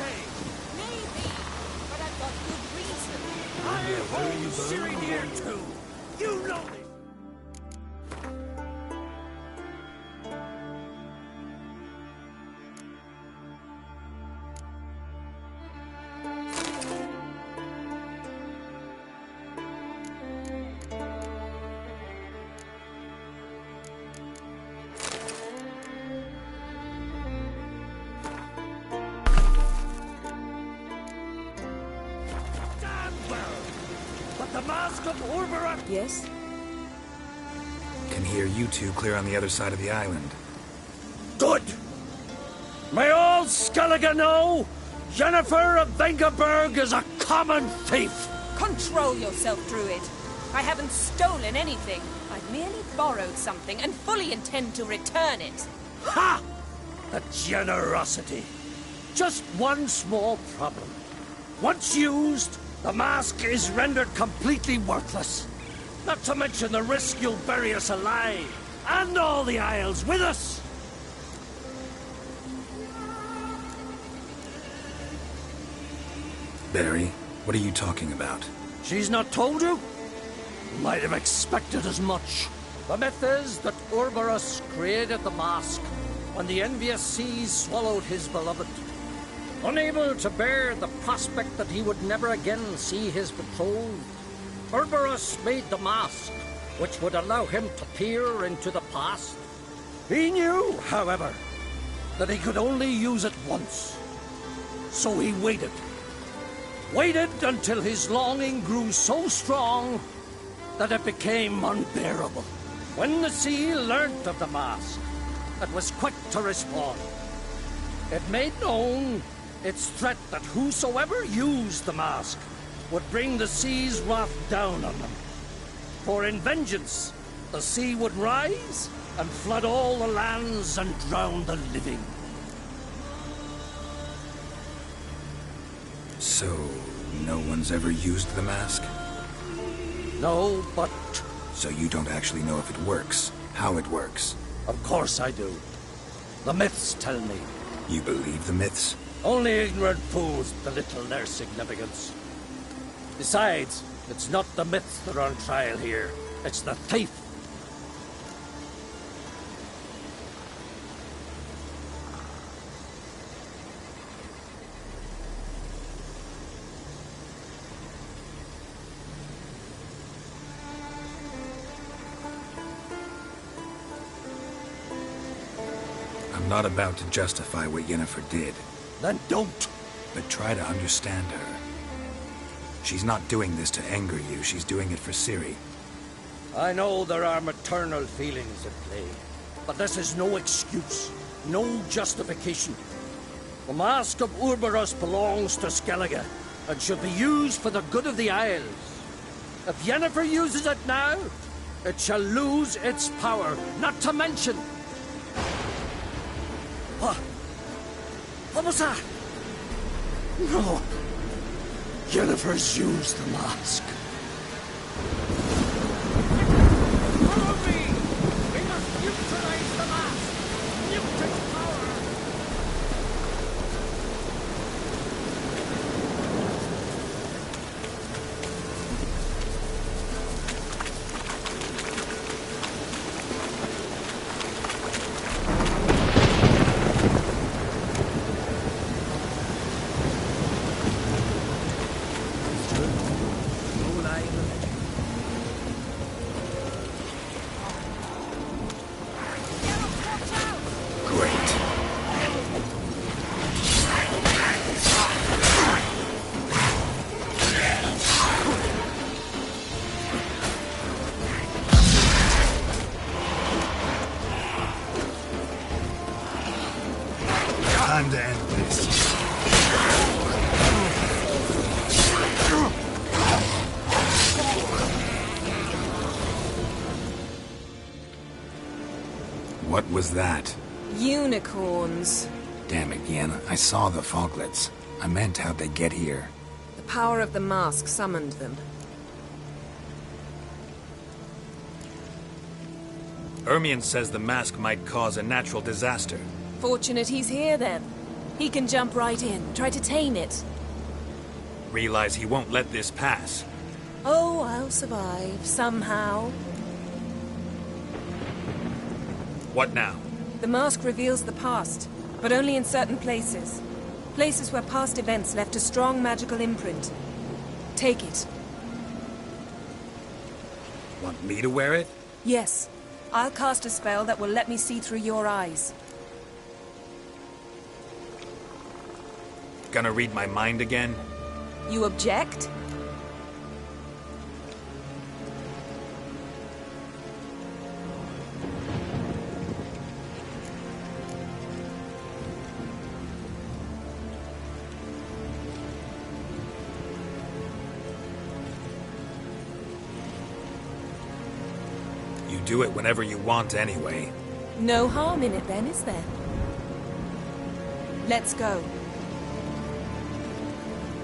say? Maybe, but I've got good reason. I hold Siri near too. You know me. The Mask of Urbara! Yes? Can hear you two clear on the other side of the island. Good! May all Skellige know Jennifer of Vengerberg is a common thief! Control yourself, Druid. I haven't stolen anything. I've merely borrowed something and fully intend to return it. Ha! The generosity. Just one small problem. Once used, the mask is rendered completely worthless. Not to mention the risk you'll bury us alive, and all the Isles with us. Barry, what are you talking about? She's not told you? Might have expected as much. The myth is that Urberus created the mask when the envious seas swallowed his beloved. Unable to bear the prospect that he would never again see his betrothed, Urberus made the mask, which would allow him to peer into the past. He knew, however, that he could only use it once. So he waited. Waited until his longing grew so strong that it became unbearable. When the sea learnt of the mask, it was quick to respond. It made known its threat that whosoever used the mask would bring the sea's wrath down on them. For in vengeance, the sea would rise and flood all the lands and drown the living. So, no one's ever used the mask? No, but... So you don't actually know if it works, how it works? Of course I do. The myths tell me. You believe the myths? Only ignorant fools belittle their significance. Besides, it's not the myths that are on trial here. It's the thief. I'm not about to justify what Yennefer did. Then don't. But try to understand her. She's not doing this to anger you, she's doing it for Ciri. I know there are maternal feelings at play, but this is no excuse, no justification. The Mask of Urberus belongs to Skellige, and should be used for the good of the Isles. If Yennefer uses it now, it shall lose its power, not to mention... What was that? No. Yennefer's used the mask. Follow me! We must neutralize the mask! Mute its power! Time to end this. What was that? Unicorns. Damn it, Yen. I saw the foglets. I meant how'd they get here? The power of the mask summoned them. Ermion says the mask might cause a natural disaster. Fortunate he's here, then. He can jump right in, try to tame it. Realize he won't let this pass. Oh, I'll survive, somehow. What now? The mask reveals the past, but only in certain places. Places where past events left a strong magical imprint. Take it. Want me to wear it? Yes. I'll cast a spell that will let me see through your eyes. Gonna read my mind again? You object? You do it whenever you want anyway. No harm in it then, is there? Let's go.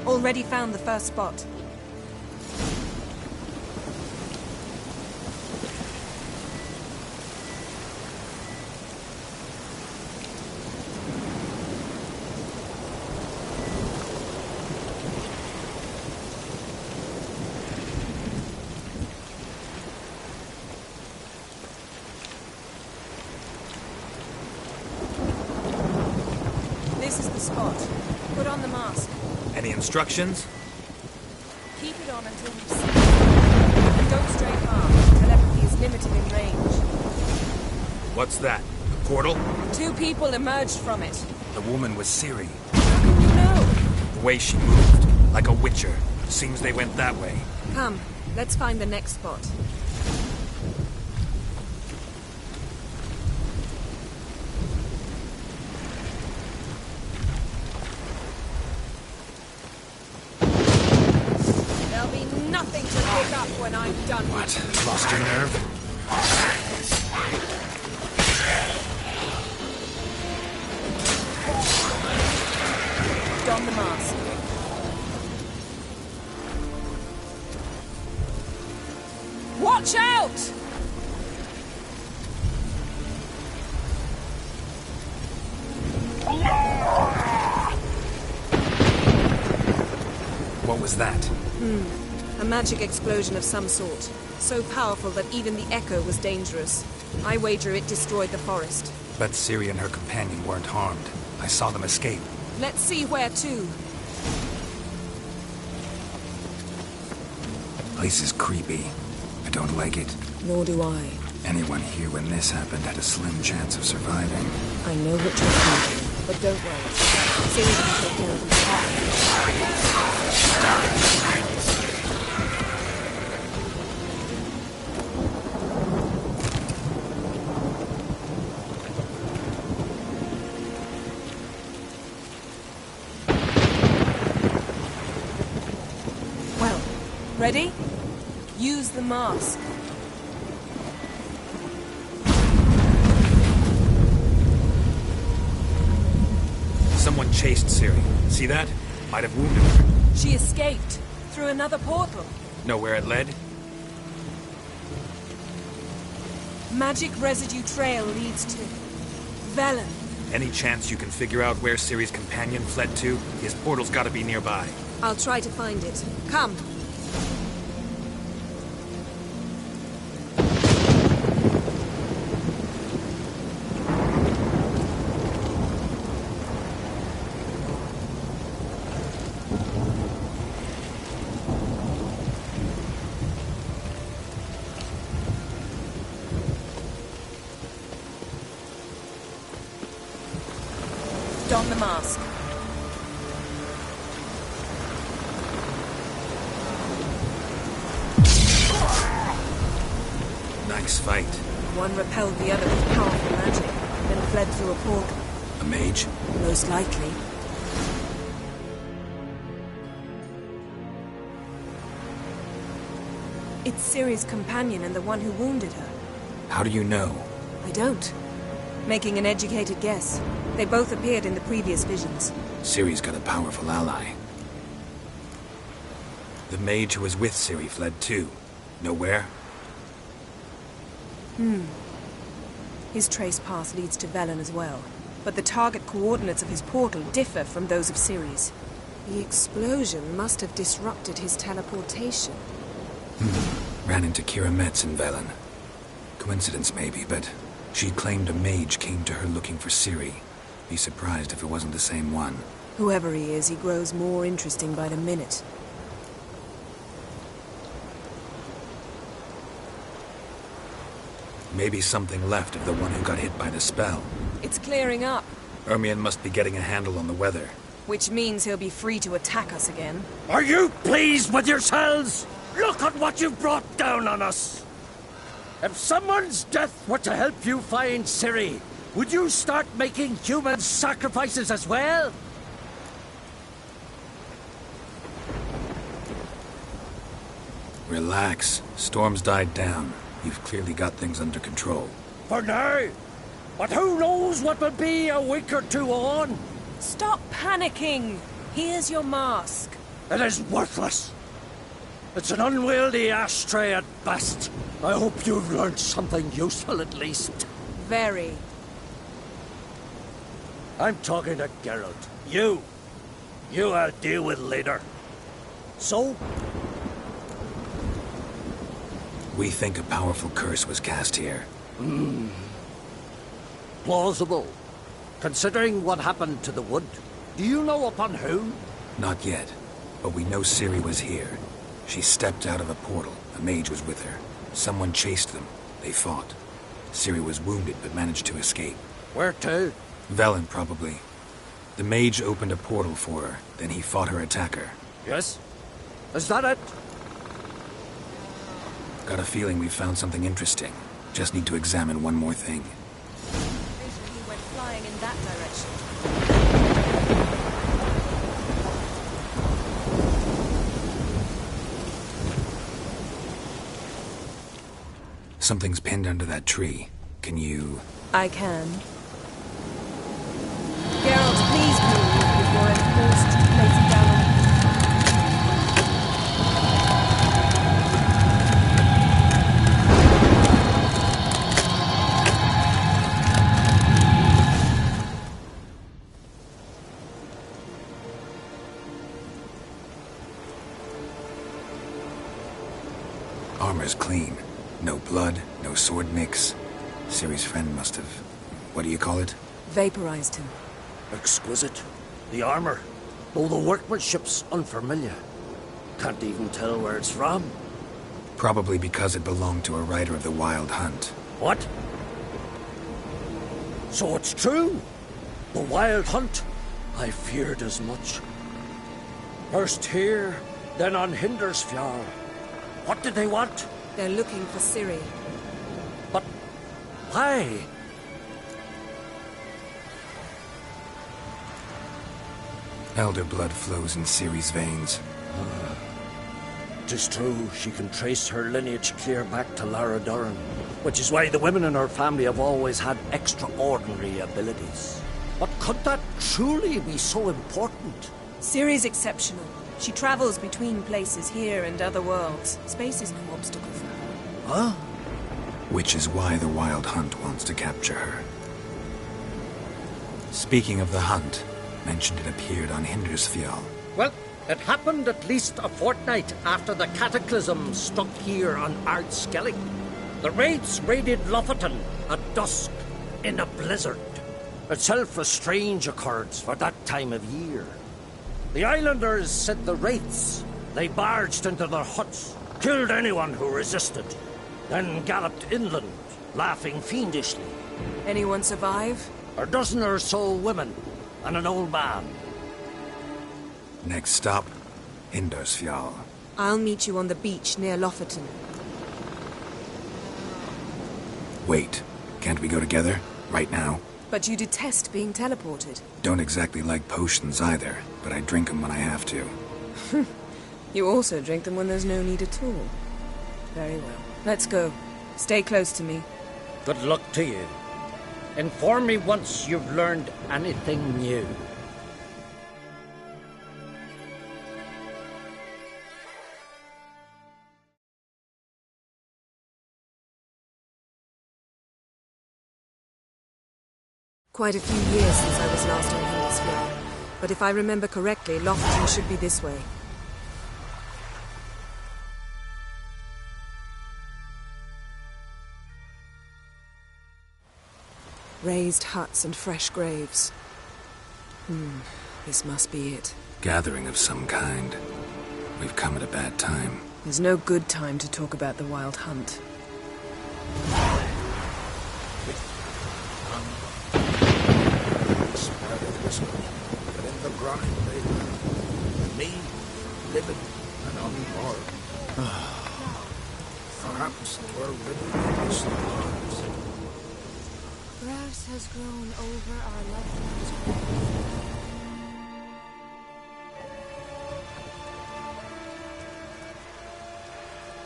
Already found the first spot. This is the spot. Put on the mask. Any instructions? Keep it on until we've seen it. Don't stray far. Telepathy is limited in range. What's that? A portal? 2 people emerged from it. The woman was Ciri. How can you know? The way she moved, like a witcher. Seems they went that way. Come, let's find the next spot. There'll be nothing to pick up when I'm done. What? Lost your nerve? Don the mask. Watch out! What was that? A magic explosion of some sort. So powerful that even the echo was dangerous. I wager it destroyed the forest. But Ciri and her companion weren't harmed. I saw them escape. Let's see where to. Place is creepy. I don't like it. Nor do I. Anyone here when this happened had a slim chance of surviving. I know what you're thinking, but don't worry. Ciri can take care of himself. Well, ready? Use the mask. Someone chased Ciri. See that? Might have wounded her. She escaped through another portal. Know where it led? Magic residue trail leads to Velen. Any chance you can figure out where Ciri's companion fled to? His portal's gotta be nearby. I'll try to find it. Come. Don the mask. Nice fight. One repelled the other with powerful magic, then fled through a portal. A mage? Most likely. It's Ciri's companion and the one who wounded her. How do you know? I don't. Making an educated guess. They both appeared in the previous visions. Ciri's got a powerful ally. The mage who was with Ciri fled too. Know where? His trace path leads to Velen as well. but the target coordinates of his portal differ from those of Ceres. The explosion must have disrupted his teleportation. Ran into Kira Metz in Velen. Coincidence maybe, but she claimed a mage came to her looking for Ciri. Be surprised if it wasn't the same one. Whoever he is, he grows more interesting by the minute. Maybe something left of the one who got hit by the spell. It's clearing up. Ermion must be getting a handle on the weather. Which means he'll be free to attack us again. Are you pleased with yourselves? Look at what you've brought down on us! If someone's death were to help you find Ciri, would you start making human sacrifices as well? Relax. Storm's died down. You've clearly got things under control. For now. But who knows what will be a week or two on? Stop panicking! Here's your mask. It is worthless. It's an unwieldy ashtray at best. I hope you've learned something useful at least. Very. I'm talking to Geralt. You I'll deal with later. So? We think a powerful curse was cast here. Plausible. Considering what happened to the wood. Do you know upon who? Not yet, but we know Ciri was here. She stepped out of a portal. A mage was with her. Someone chased them. They fought. Ciri was wounded, but managed to escape. Where to? Velen, probably. The mage opened a portal for her, then he fought her attacker. Yes? Is that it? Got a feeling we found something interesting. Just need to examine one more thing. He went flying in that direction. Something's pinned under that tree. Can you... I can. Geralt, please move before I'm forced to place it down on... Armor's clean. No blood, no sword nicks. Ciri's friend must have... what do you call it? Vaporized him. Exquisite. The armor, though the workmanship's unfamiliar. Can't even tell where it's from. Probably because it belonged to a rider of the Wild Hunt. What? So it's true? The Wild Hunt? I feared as much. First here, then on Hindersfjall. What did they want? They're looking for Ciri. But why? Elder blood flows in Ciri's veins. 'Tis true, she can trace her lineage clear back to Lara Duran, which is why the women in her family have always had extraordinary abilities. But could that truly be so important? Ciri's exceptional. She travels between places here and other worlds. Space is no obstacle for her. Huh? Which is why the Wild Hunt wants to capture her. Speaking of the hunt, mentioned it appeared on Hindersfjall. Well, it happened at least a fortnight after the cataclysm struck here on Ardskellig. The raids raided Lofoten at dusk in a blizzard. Itself a strange occurrence for that time of year. The islanders said the wraiths. They barged into their huts, killed anyone who resisted, then galloped inland, laughing fiendishly. Anyone survive? A dozen or so women and an old man. Next stop, Hindersfjall. I'll meet you on the beach near Lofoten. Wait, can't we go together? Right now? But you detest being teleported. Don't exactly like potions either, but I drink them when I have to. You also drink them when there's no need at all. Very well. Let's go. Stay close to me. Good luck to you. Inform me once you've learned anything new. Quite a few years since I was last on Hindisfjord, but if I remember correctly, Lofton should be this way. Raised huts and fresh graves. This must be it. Gathering of some kind. We've come at a bad time. There's no good time to talk about the Wild Hunt. But in the grind they live. Me, living and unborn. Perhaps 12 living stars. Grass has grown over our loved ones' graves.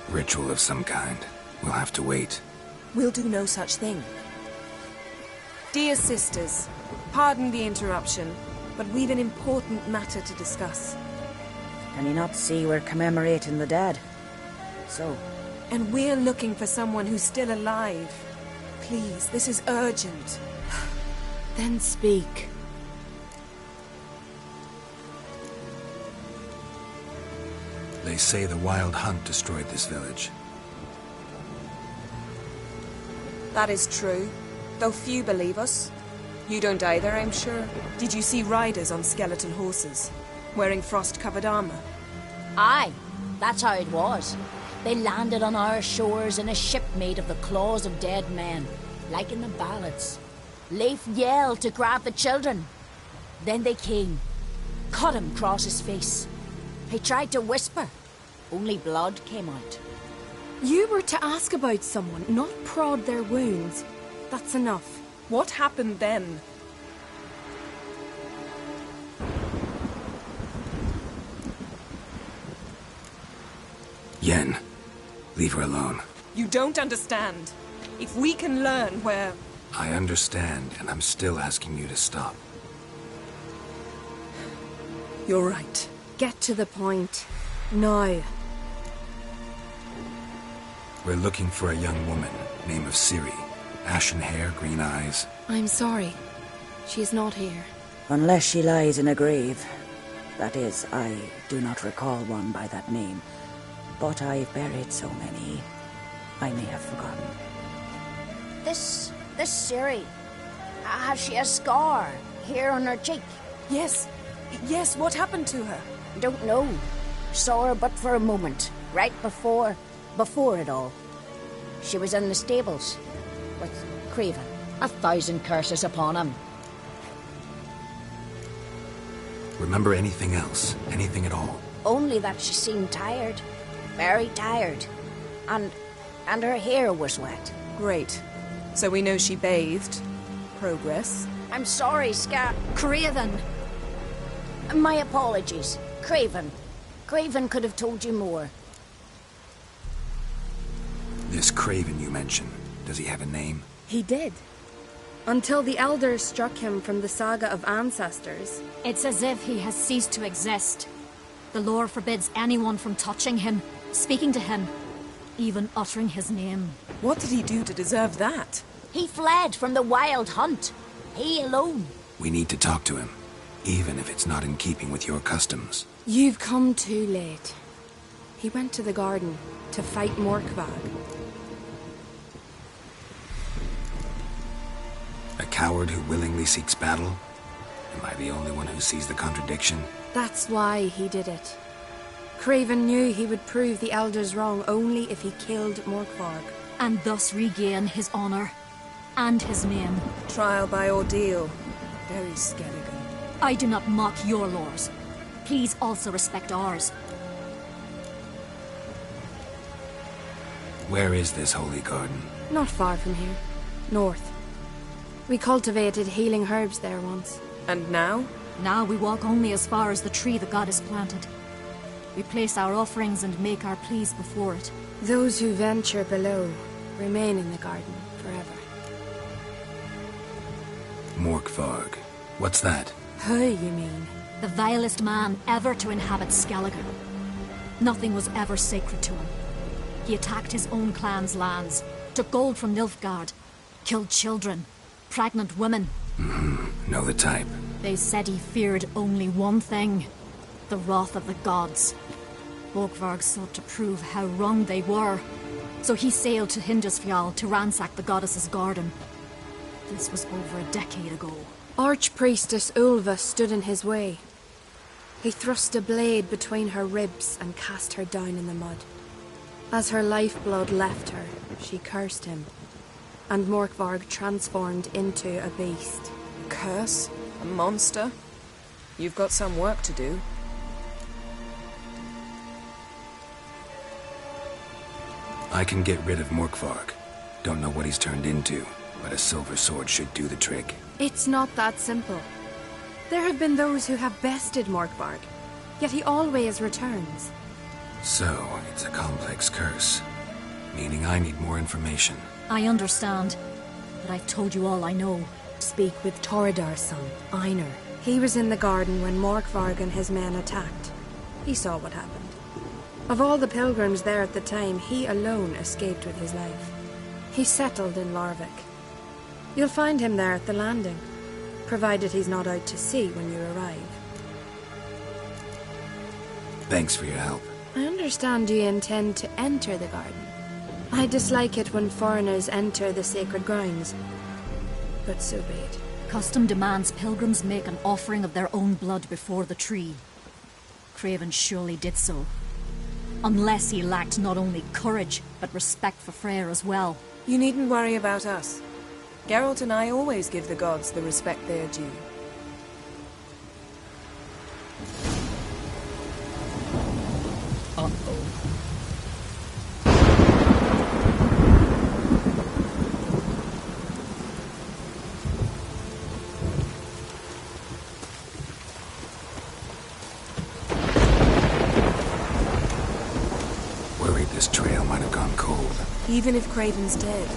Ritual of some kind. We'll have to wait. We'll do no such thing. Dear sisters, pardon the interruption, but we've an important matter to discuss. Can you not see we're commemorating the dead? So? And we're looking for someone who's still alive. Please, this is urgent. Then speak. They say the Wild Hunt destroyed this village. That is true, though few believe us. You don't either, I'm sure. Did you see riders on skeleton horses, wearing frost-covered armor? Aye, that's how it was. They landed on our shores in a ship made of the claws of dead men, like in the ballads. Leif yelled to grab the children. Then they came, cut him across his face. He tried to whisper, only blood came out. You were to ask about someone, not prod their wounds. That's enough. What happened then? Yen, leave her alone. You don't understand. If we can learn where... I understand, and I'm still asking you to stop. You're right. Get to the point. Now. We're looking for a young woman, name of Ciri. Ashen hair, green eyes. I'm sorry. She's not here. Unless she lies in a grave. That is, I do not recall one by that name. But I've buried so many, I may have forgotten. This Ciri, has she a scar here on her cheek? Yes, what happened to her? Don't know. Saw her but for a moment, right before it all. She was in the stables with Craven. 1,000 curses upon him. Remember anything else? Anything at all? Only that she seemed tired. Very tired. And her hair was wet. Great. So we know she bathed. Progress. I'm sorry, Scar. Craven! My apologies. Craven. Craven could have told you more. This Craven you mentioned, does he have a name? He did. Until the elders struck him from the saga of ancestors. It's as if he has ceased to exist. The lore forbids anyone from touching him, speaking to him, even uttering his name. What did he do to deserve that? He fled from the Wild Hunt. He alone. We need to talk to him, even if it's not in keeping with your customs. You've come too late. He went to the garden to fight Morkvag. A coward who willingly seeks battle? Am I the only one who sees the contradiction? That's why he did it. Craven knew he would prove the elders wrong only if he killed Morkvarg. And thus regain his honor and his name. Trial by ordeal. Very Skelligan. I do not mock your laws. Please also respect ours. Where is this holy garden? Not far from here. North. We cultivated healing herbs there once. And now? Now we walk only as far as the tree the goddess planted. We place our offerings and make our pleas before it. Those who venture below remain in the garden forever. Morkvarg. What's that? Who, you mean? The vilest man ever to inhabit Skelliger. Nothing was ever sacred to him. He attacked his own clan's lands, took gold from Nilfgaard, killed children, pregnant women. Know the type. They said he feared only one thing, the wrath of the gods. Borgvarg sought to prove how wrong they were, so he sailed to Hindisfjall to ransack the goddess's garden. This was over a decade ago. Archpriestess Ulva stood in his way. He thrust a blade between her ribs and cast her down in the mud. As her lifeblood left her, she cursed him, and Morkvarg transformed into a beast. A curse? A monster? You've got some work to do. I can get rid of Morkvarg. Don't know what he's turned into, but a silver sword should do the trick. It's not that simple. There have been those who have bested Morkvarg, yet he always returns. So, it's a complex curse, meaning I need more information. I understand, but I've told you all I know. Speak with Torridar's son, Einar. He was in the garden when Morkvarg and his men attacked. He saw what happened. Of all the pilgrims there at the time, he alone escaped with his life. He settled in Larvik. You'll find him there at the landing, provided he's not out to sea when you arrive. Thanks for your help. I understand you intend to enter the garden. I dislike it when foreigners enter the sacred grounds, but so be it. Custom demands pilgrims make an offering of their own blood before the tree. Craven surely did so. Unless he lacked not only courage, but respect for Freyr as well. You needn't worry about us. Geralt and I always give the gods the respect they are due. This trail might have gone cold. Even if Craven's dead,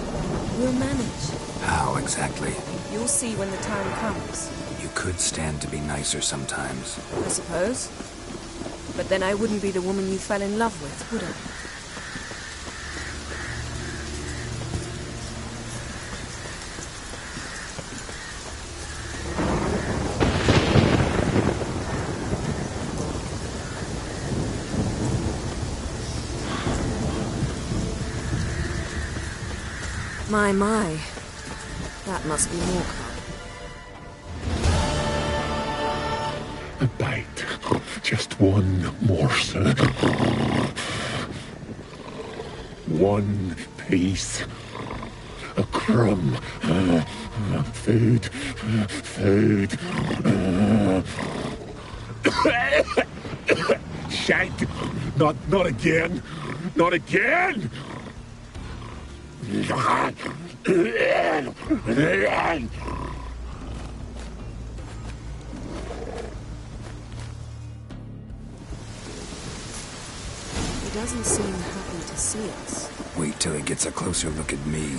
we'll manage. How exactly? You'll see when the time comes. You could stand to be nicer sometimes. I suppose. But then I wouldn't be the woman you fell in love with, would I? My. That must be Morkvarg. A bite. Just one morsel. One piece. A crumb. Food. Food. Shank. Not again. Not again! He doesn't seem happy to see us. Wait till he gets a closer look at me.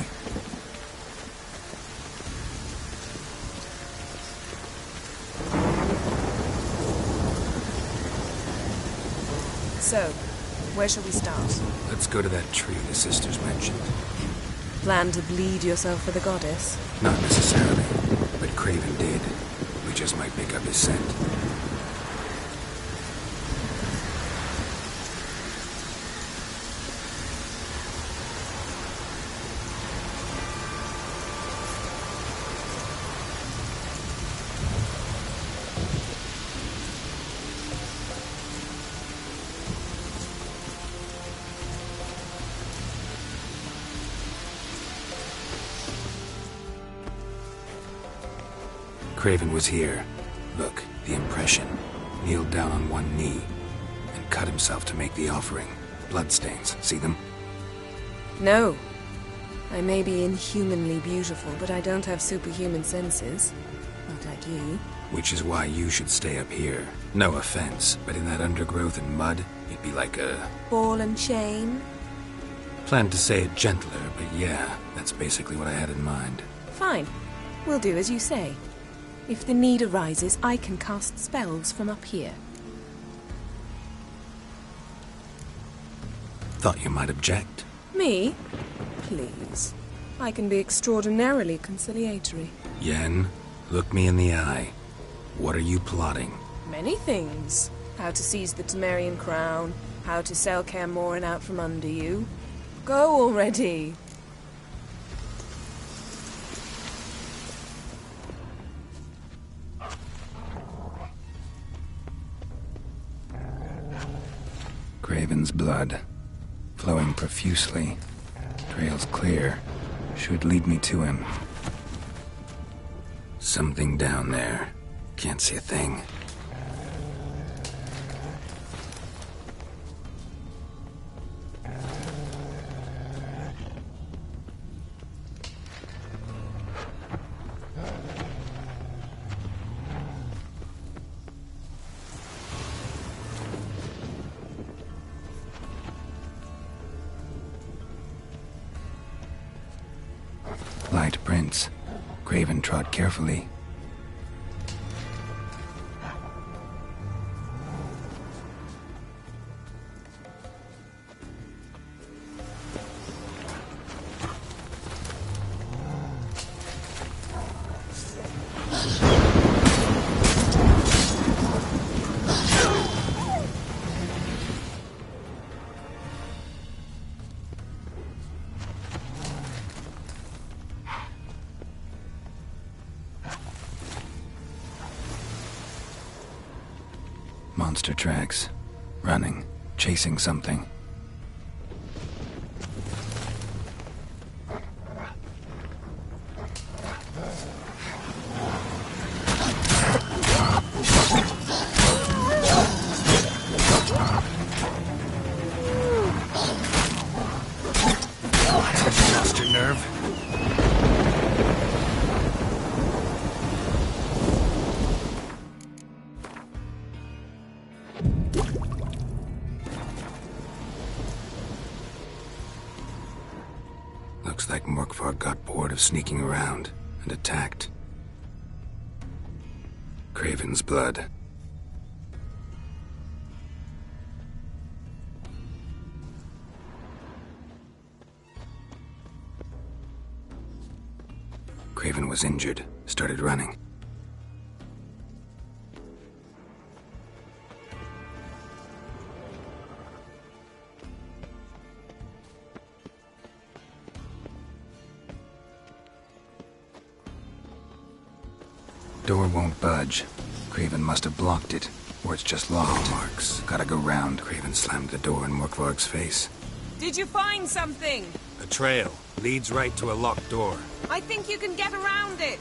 So, where shall we start? Let's go to that tree the sisters mentioned. Plan to bleed yourself for the goddess? Not necessarily, but Craven did. We just might pick up his scent. Craven was here. Look, the impression. Kneeled down on one knee and cut himself to make the offering. Bloodstains, see them? No. I may be inhumanly beautiful, but I don't have superhuman senses. Not like you. Which is why you should stay up here. No offense, but in that undergrowth and mud, you'd be like a... ball and chain? Planned to say it gentler, but yeah, that's basically what I had in mind. Fine. We'll do as you say. If the need arises, I can cast spells from up here. Thought you might object. Me? Please. I can be extraordinarily conciliatory. Yen, look me in the eye. What are you plotting? Many things. How to seize the Temerian crown, how to sell Kaer Morhen out from under you. Go already! Craven's blood, flowing profusely. Trail's clear. Should lead me to him. Something down there. Can't see a thing. Light prints. Craven trod carefully. Monster tracks. Running. Chasing something. Lost your nerve? Looks like Morkvar got bored of sneaking around and attacked. Craven's blood. Craven was injured, started running. Door won't budge. Craven must have blocked it, or it's just locked. Marks. Gotta go round. Craven slammed the door in Morkvarg's face. Did you find something? A trail leads right to a locked door. I think you can get around it.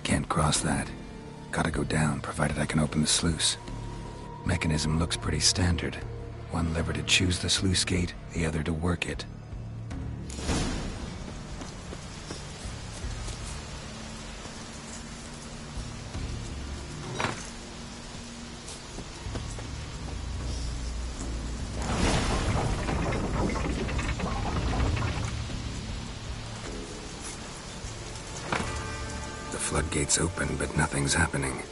Can't cross that. Gotta go down, provided I can open the sluice. Mechanism looks pretty standard. One lever to choose the sluice gate, the other to work it. Floodgates open, but nothing's happening.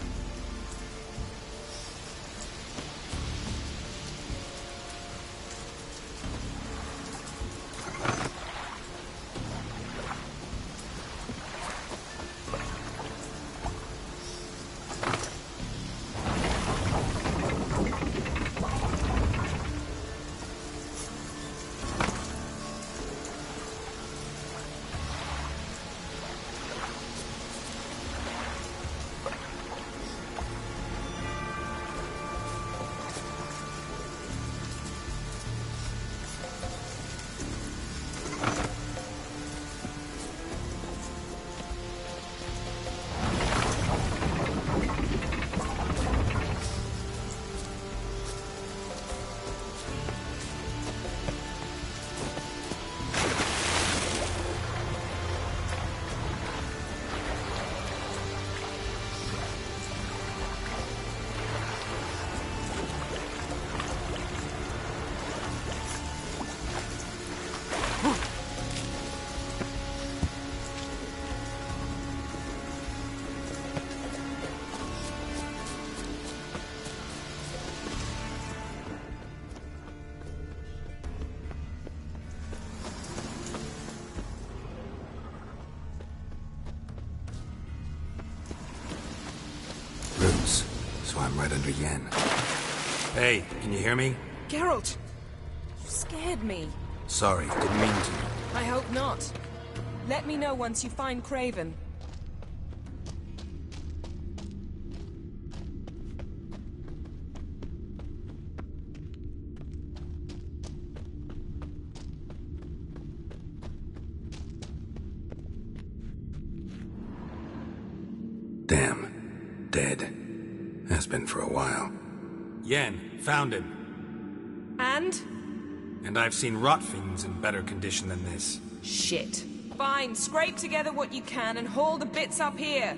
right under Yen. Hey, can you hear me? Geralt! You scared me. Sorry, didn't mean to. I hope not. Let me know once you find Craven. Damn. Dead. Has been for a while. Yen, found him. And? And I've seen rot fiends in better condition than this. Shit. Fine, scrape together what you can and haul the bits up here.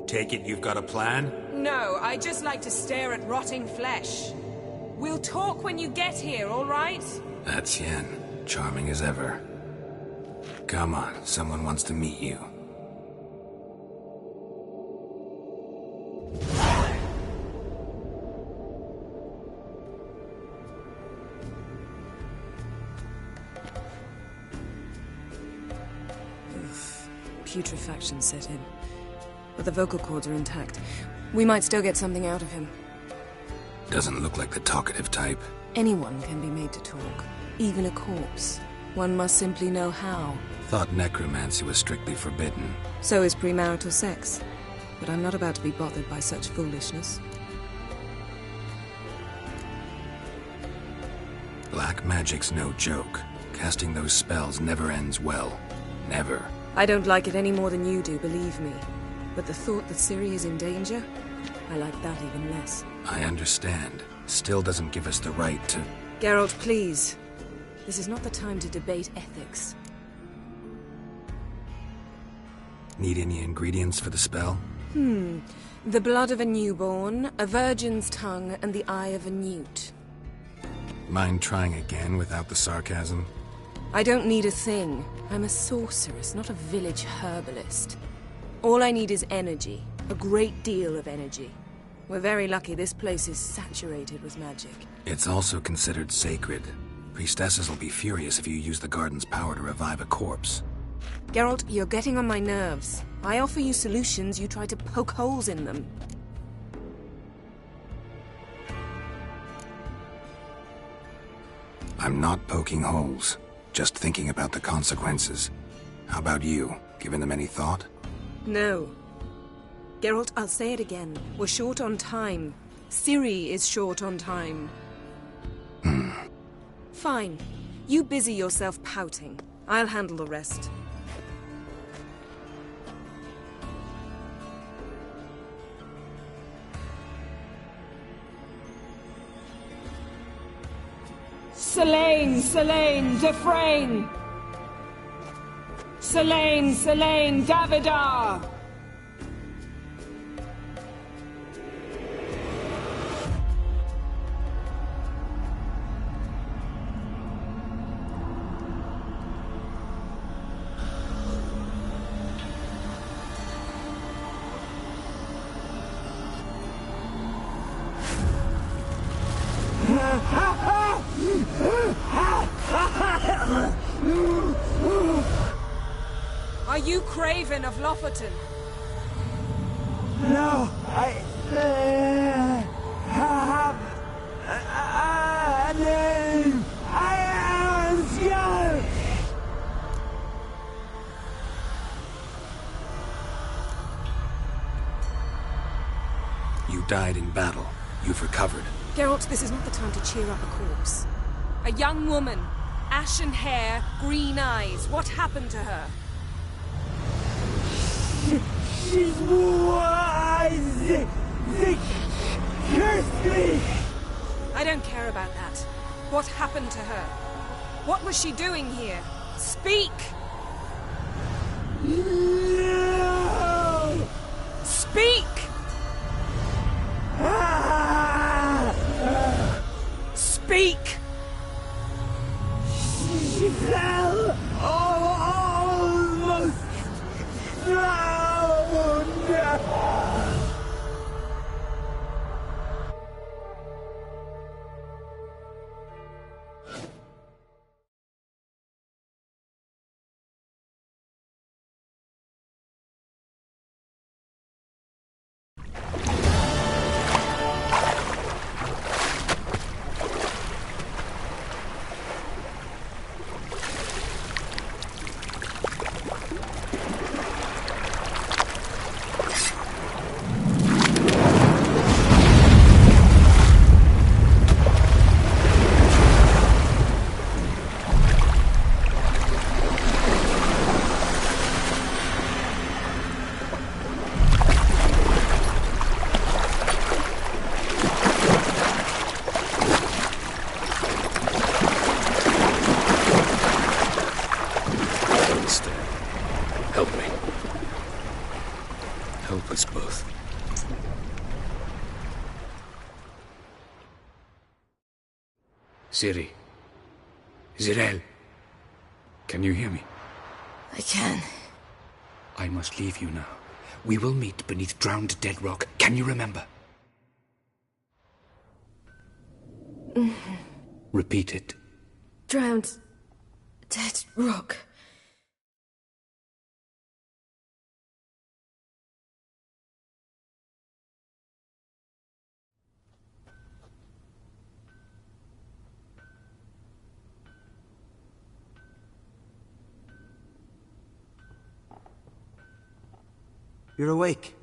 Take it you've got a plan? No, I just like to stare at rotting flesh. We'll talk when you get here, all right? That's Yen. Charming as ever. Come on, someone wants to meet you. Putrefaction set in. But the vocal cords are intact. We might still get something out of him. Doesn't look like the talkative type. Anyone can be made to talk. Even a corpse. One must simply know how. Thought necromancy was strictly forbidden. So is premarital sex. But I'm not about to be bothered by such foolishness. Black magic's no joke. Casting those spells never ends well. Never. I don't like it any more than you do, believe me. But the thought that Ciri is in danger, I like that even less. I understand. Still doesn't give us the right to... Geralt, please. This is not the time to debate ethics. Need any ingredients for the spell? The blood of a newborn, a virgin's tongue, and the eye of a newt. Mind trying again without the sarcasm? I don't need a thing. I'm a sorceress, not a village herbalist. All I need is energy. A great deal of energy. We're very lucky this place is saturated with magic. It's also considered sacred. Priestesses will be furious if you use the garden's power to revive a corpse. Geralt, you're getting on my nerves. I offer you solutions, you try to poke holes in them. I'm not poking holes. Just thinking about the consequences. How about you? Given them any thought? No. Geralt, I'll say it again. We're short on time. Ciri is short on time. Fine. You busy yourself pouting. I'll handle the rest. Selene, Selene, Defrain! Selene, Selene, Davidar! Are you Craven of Lofoten? No, I have a name. I am Skjall. You died in battle. You've recovered. Geralt, this is not the time to cheer up a corpse. A young woman, ashen hair, green eyes. What happened to her? She's wise. They cursed me. I don't care about that. What happened to her? What was she doing here? Speak! No. Speak! Speak! She fell. Almost drowned. Ciri. Zirel. Can you hear me? I can. I must leave you now. We will meet beneath drowned dead rock. Can you remember? Repeat it. Drowned. Dead rock. You're awake.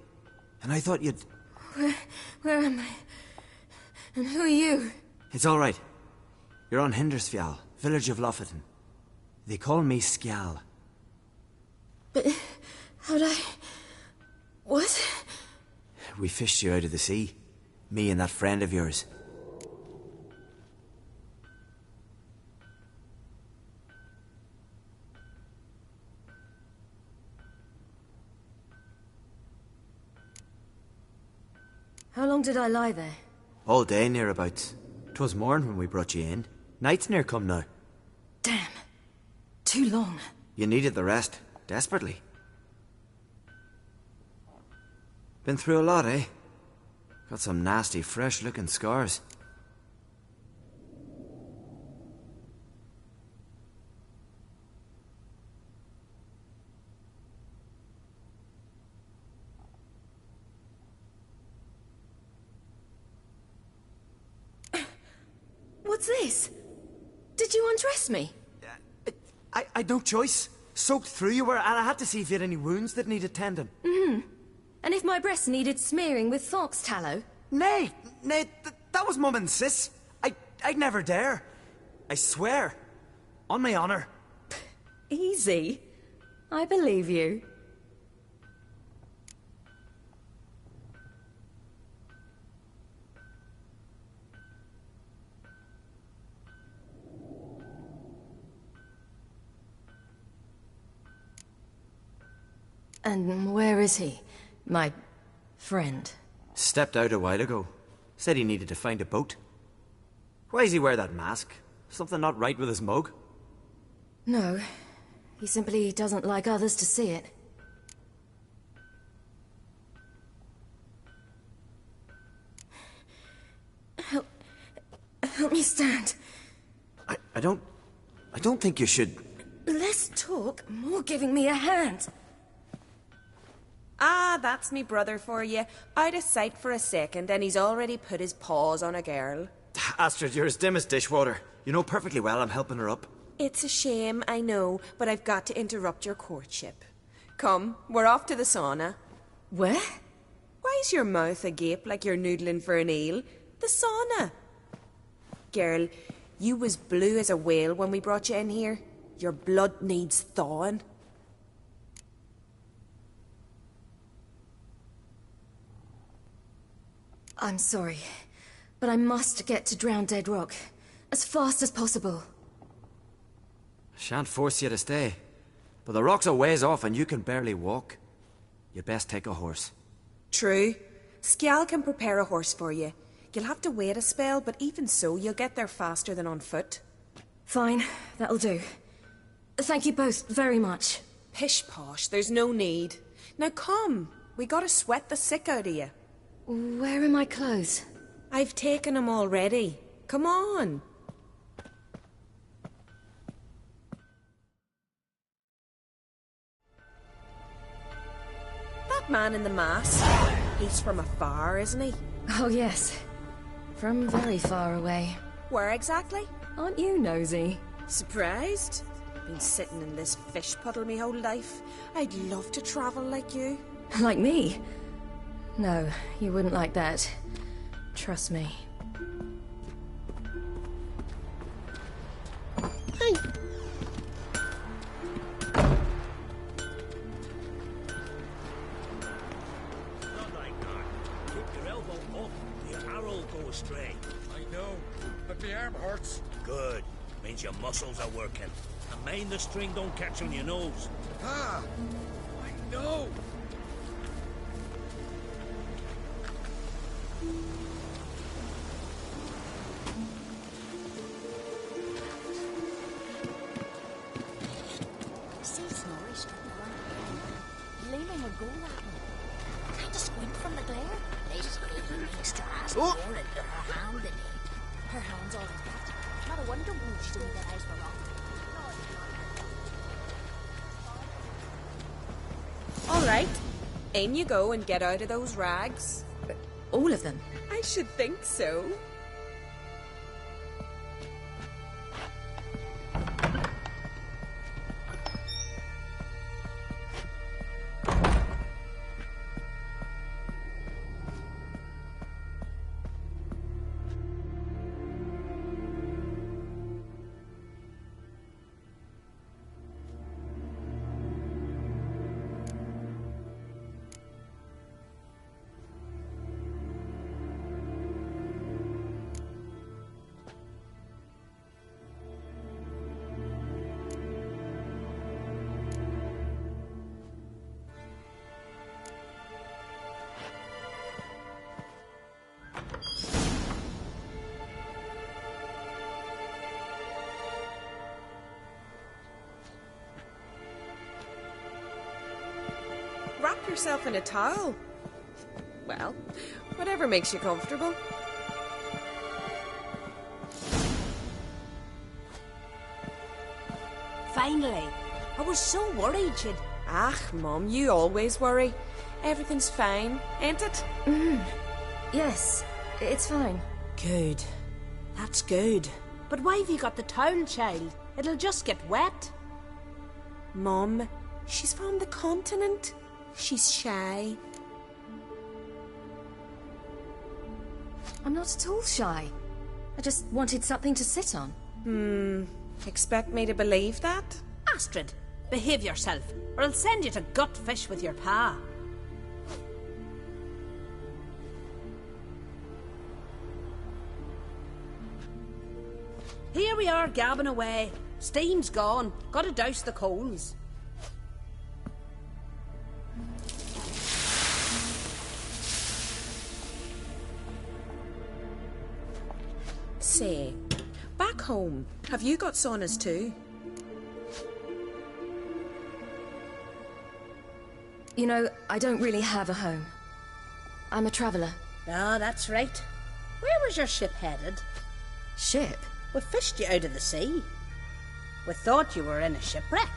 And I thought you'd... Where am I? And who are you? It's all right. You're on Hindersfjall, village of Lofoten. They call me Skjal. But how'd I... What? We fished you out of the sea. Me and that friend of yours. How long did I lie there? All day nearabouts. 'Twas morn when we brought you in. Night's near come now. Damn. Too long. You needed the rest. Desperately. Been through a lot, eh? Got some nasty, fresh-looking scars. What's this? Did you undress me? I had no choice. Soaked through you were, and I had to see if you had any wounds that needed tending. And if my breasts needed smearing with fox tallow? Nay, that was Mum and Sis. I'd never dare. I swear. On my honor. Easy. I believe you. And where is he? My friend? Stepped out a while ago. Said he needed to find a boat. Why does he wear that mask? Something not right with his mug? No. He simply doesn't like others to see it. Help me stand. I don't think you should... Less talk, more giving me a hand. Ah, that's me brother for you. Out of sight for a second, and he's already put his paws on a girl. Astrid, you're as dim as dishwater. You know perfectly well I'm helping her up. It's a shame, I know, but I've got to interrupt your courtship. Come, we're off to the sauna. Where? Why's your mouth agape like you're noodling for an eel? The sauna. Girl, you was blue as a whale when we brought you in here. Your blood needs thawing. I'm sorry, but I must get to Drowned Dead Rock as fast as possible. Shan't force you to stay. But the rock's a ways off and you can barely walk. You best take a horse. True. Skjal can prepare a horse for you. You'll have to wait a spell, but even so, you'll get there faster than on foot. Fine, that'll do. Thank you both very much. Pish-posh, there's no need. Now come, we gotta sweat the sick out of you. Where are my clothes? I've taken them already. Come on. That man in the mask, he's from afar, isn't he? Oh yes, from very far away. Where exactly? Aren't you nosy? Surprised? Been sitting in this fish puddle me whole life. I'd love to travel like you. Like me? No, you wouldn't like that. Trust me. Hey. Not like that. Keep your elbow up, the arrow will go astray. I know, but my arm hurts. Good. Means your muscles are working. And mind the string don't catch on your nose. Ah, I know. There's more into her hand than he. Her hand's all in that. Not a wonder when she didn't get eyes for wrong. All right. In you go and get out of those rags. All of them? I should think so. Wrap yourself in a towel. Well, whatever makes you comfortable. Finally. I was so worried she'd... Ah, Mum, you always worry. Everything's fine, ain't it? Yes, it's fine. Good. That's good. But why have you got the towel, child? It'll just get wet. Mum, she's from the continent. She's shy. I'm not at all shy. I just wanted something to sit on. Expect me to believe that? Astrid, behave yourself, or I'll send you to gut fish with your pa. Here we are gabbing away. Steam's gone. Gotta douse the coals. Say, back home, have you got saunas too? You know, I don't really have a home. I'm a traveller. Ah, that's right. Where was your ship headed? Ship? We fished you out of the sea. We thought you were in a shipwreck.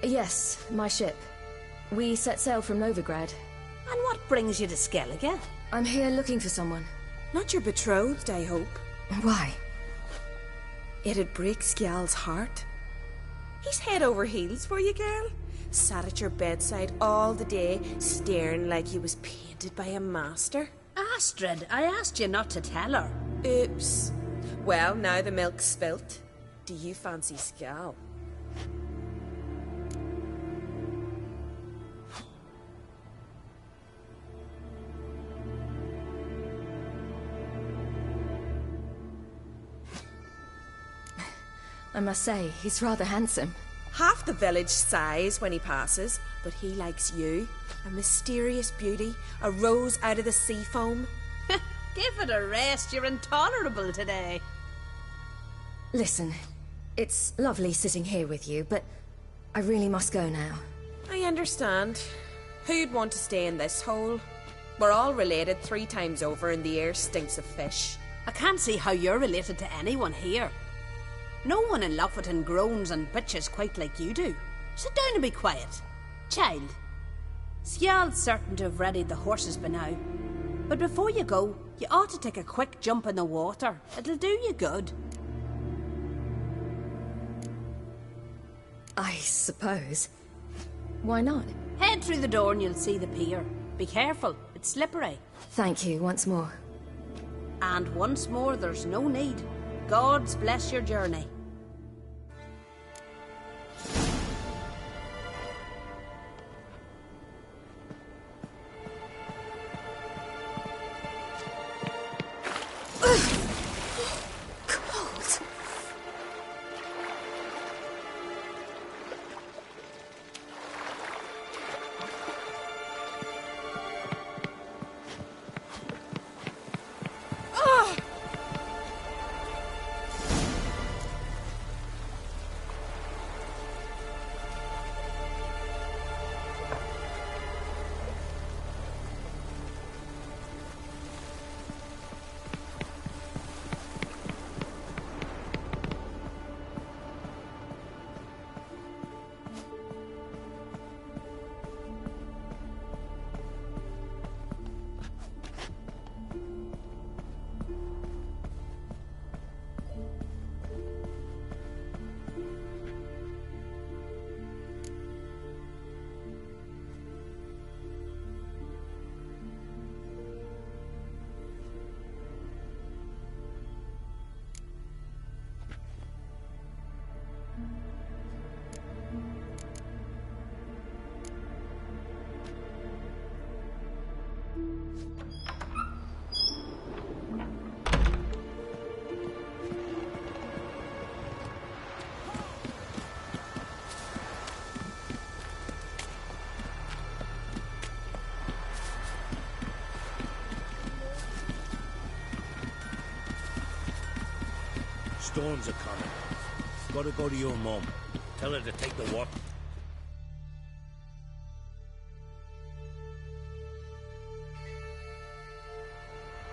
Yes, my ship. We set sail from Novigrad. And what brings you to Skellige? I'm here looking for someone. Not your betrothed, I hope. Why? It'd break Skjal's heart. He's head over heels for you, girl. Sat at your bedside all the day, staring like he was painted by a master. Astrid, I asked you not to tell her. Oops. Well, now the milk's spilt. Do you fancy Skjal? I must say, he's rather handsome. Half the village sighs when he passes, but he likes you. A mysterious beauty, a rose out of the sea foam. Give it a rest, you're intolerable today. Listen, it's lovely sitting here with you, but I really must go now. I understand. Who'd want to stay in this hole? We're all related 3 times over and the air stinks of fish. I can't see how you're related to anyone here. No one in Lofoten groans and bitches quite like you do. Sit down and be quiet. Child, Skjal's certain to have readied the horses by now. But before you go, you ought to take a quick jump in the water. It'll do you good. I suppose. Why not? Head through the door and you'll see the pier. Be careful, it's slippery. Thank you once more. And once more, there's no need. God's bless your journey. Cold. Storms are coming. Gotta go to your mum. Tell her to take the walk.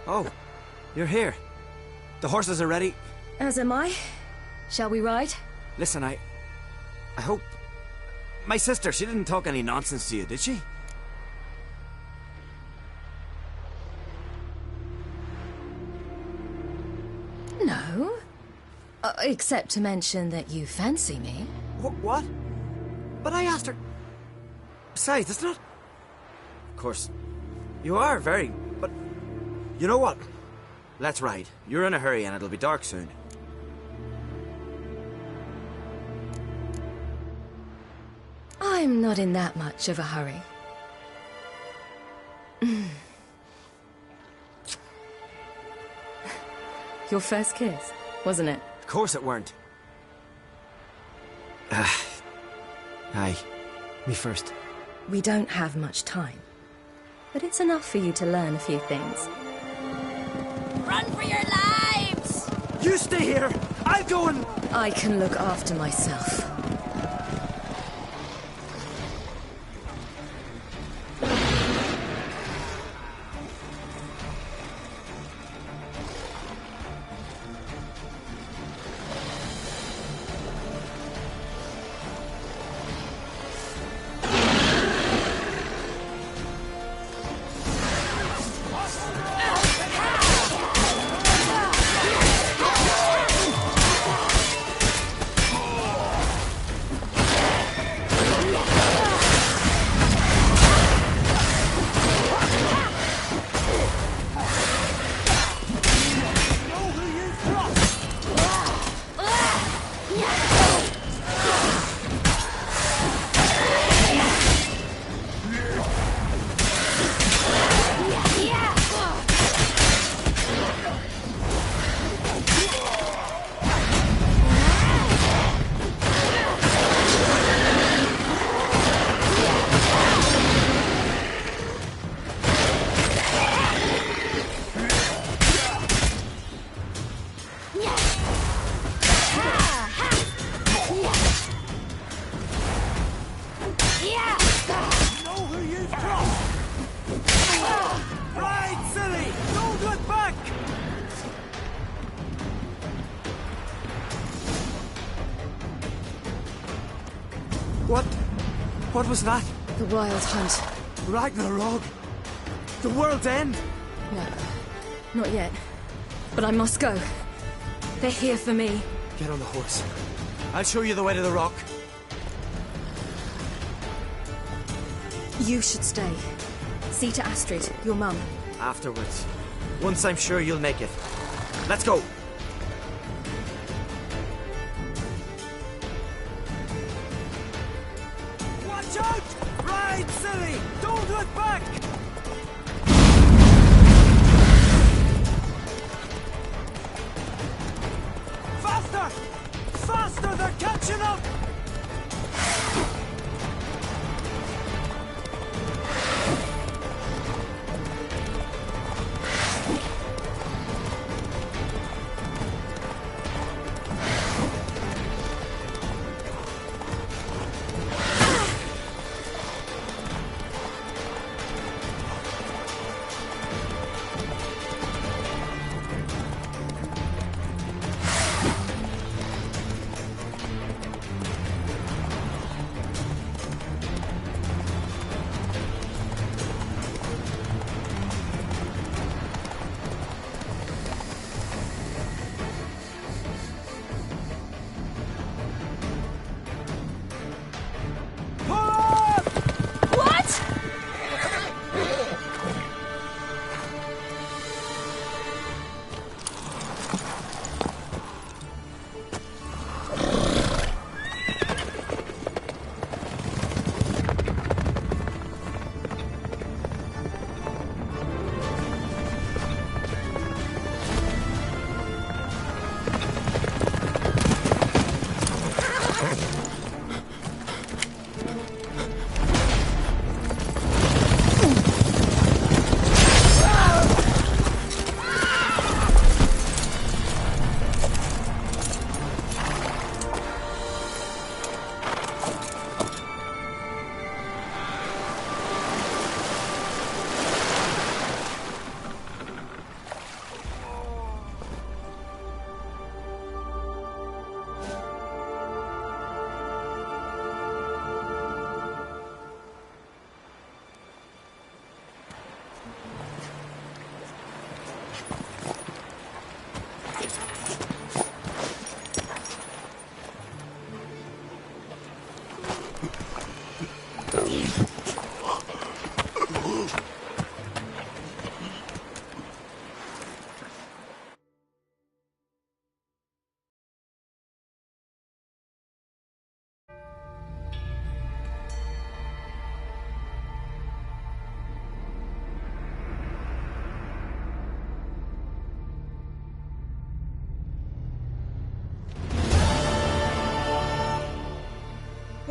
Oh, you're here. The horses are ready. As am I. Shall we ride? Listen, I hope... My sister, she didn't talk any nonsense to you, did she? No. Except to mention that you fancy me. What? But I asked her... Besides, it's not... Of course, you are very... But... You know what? Let's ride. You're in a hurry and it'll be dark soon. I'm not in that much of a hurry. Your first kiss, wasn't it? Of course it weren't. Aye. Me first. We don't have much time. But it's enough for you to learn a few things. Run for your lives! You stay here! I'll go and... I can look after myself. What was that? The Wild Hunt. Ragnarok? The world's end? No, not yet. But I must go. They're here for me. Get on the horse. I'll show you the way to the rock. You should stay. See to Astrid, your mum. Afterwards. Once I'm sure you'll make it. Let's go! Watch out! Ride, silly! Don't look back! Faster! Faster! They're catching up!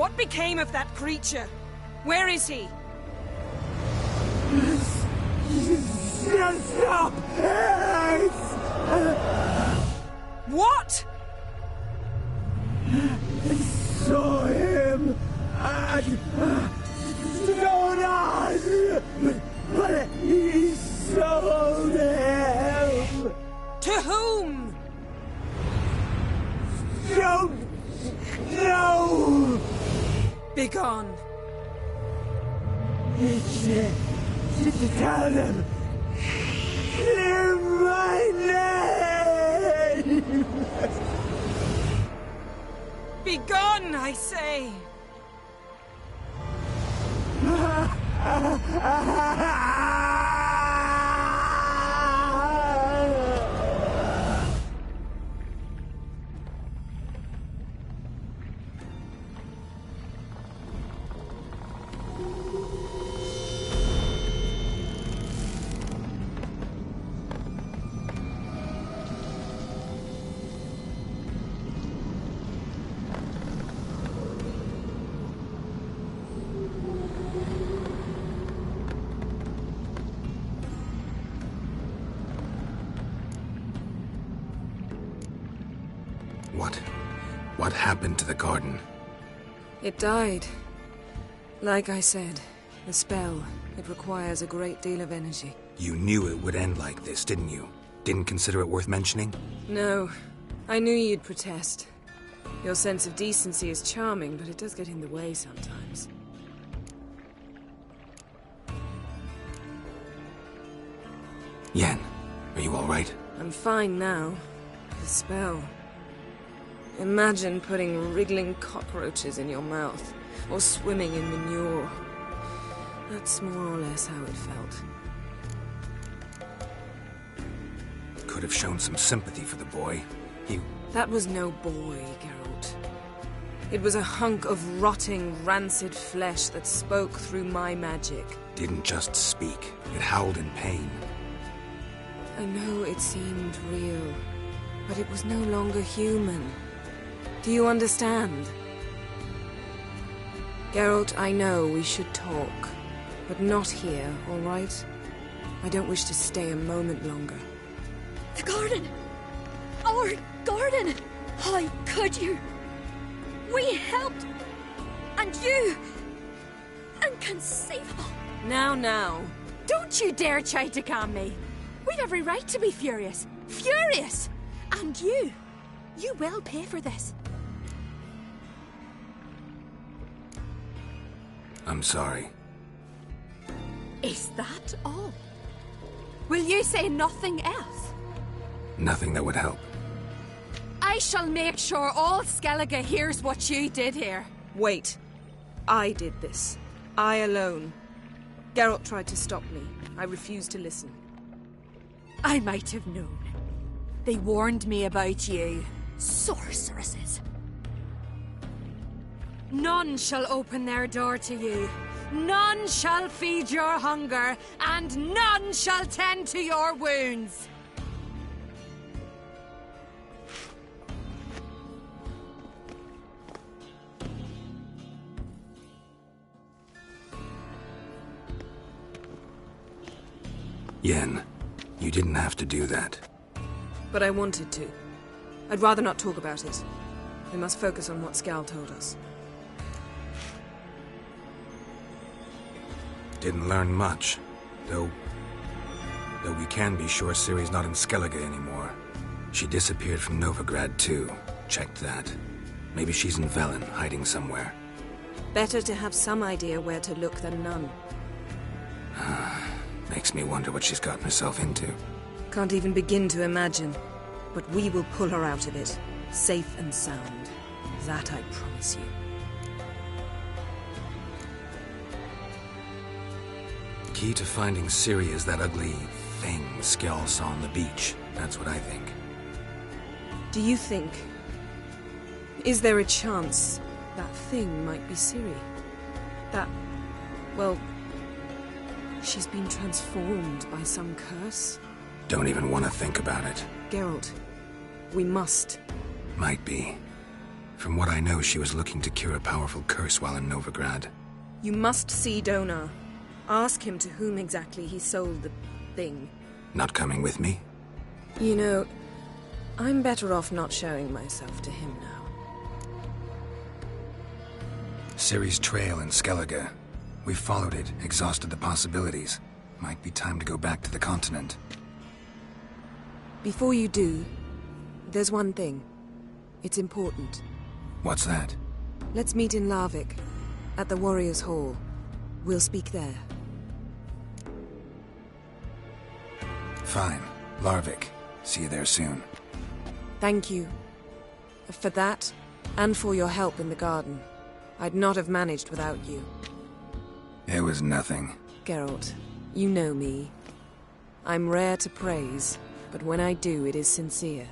What became of that creature? Where is he? Stop! What? Saw him at Stonas, but he sold him. To whom? Don't know. Begone. Tell them. Clear my name. Begone, I say. What happened to the garden? It died. Like I said, the spell, it requires a great deal of energy. You knew it would end like this, didn't you? Didn't consider it worth mentioning? No. I knew you'd protest. Your sense of decency is charming, but it does get in the way sometimes. Yen, are you all right? I'm fine now. The spell. Imagine putting wriggling cockroaches in your mouth, or swimming in manure. That's more or less how it felt. Could have shown some sympathy for the boy. That was no boy, Geralt. It was a hunk of rotting, rancid flesh that spoke through my magic. Didn't just speak. It howled in pain. I know it seemed real, but it was no longer human. Do you understand? Geralt, I know we should talk, but not here, all right? I don't wish to stay a moment longer. The garden! Our garden! How could you? We helped! And you! Inconceivable! Now. Don't you dare try to calm me. We've every right to be furious. Furious! And you will pay for this. I'm sorry. Is that all? Will you say nothing else? Nothing that would help. I shall make sure all Skellige hears what you did here. Wait. I did this. I alone. Geralt tried to stop me. I refused to listen. I might have known. They warned me about you. Sorceresses. None shall open their door to you. None shall feed your hunger, and none shall tend to your wounds. Yen, you didn't have to do that. But I wanted to. I'd rather not talk about it. We must focus on what Skal told us. Didn't learn much, though we can be sure Ciri's not in Skellige anymore. She disappeared from Novigrad too. Checked that. Maybe she's in Velen, hiding somewhere. Better to have some idea where to look than none. Makes me wonder what she's gotten herself into. Can't even begin to imagine. But we will pull her out of it, safe and sound. That I promise you. Key to finding Ciri is that ugly thing Skell saw on the beach. That's what I think. Do you think... Is there a chance that thing might be Ciri? That... well... she's been transformed by some curse? Don't even want to think about it. Geralt, we must. Might be. From what I know, she was looking to cure a powerful curse while in Novigrad. You must see Donar. Ask him to whom exactly he sold the thing. Not coming with me? You know, I'm better off not showing myself to him now. Ciri's trail in Skellige. We followed it, exhausted the possibilities. Might be time to go back to the continent. Before you do, there's one thing. It's important. What's that? Let's meet in Larvik, at the Warriors' Hall. We'll speak there. Fine. Larvik. See you there soon. Thank you. For that, and for your help in the garden. I'd not have managed without you. It was nothing. Geralt, you know me. I'm rare to praise, but when I do, it is sincere.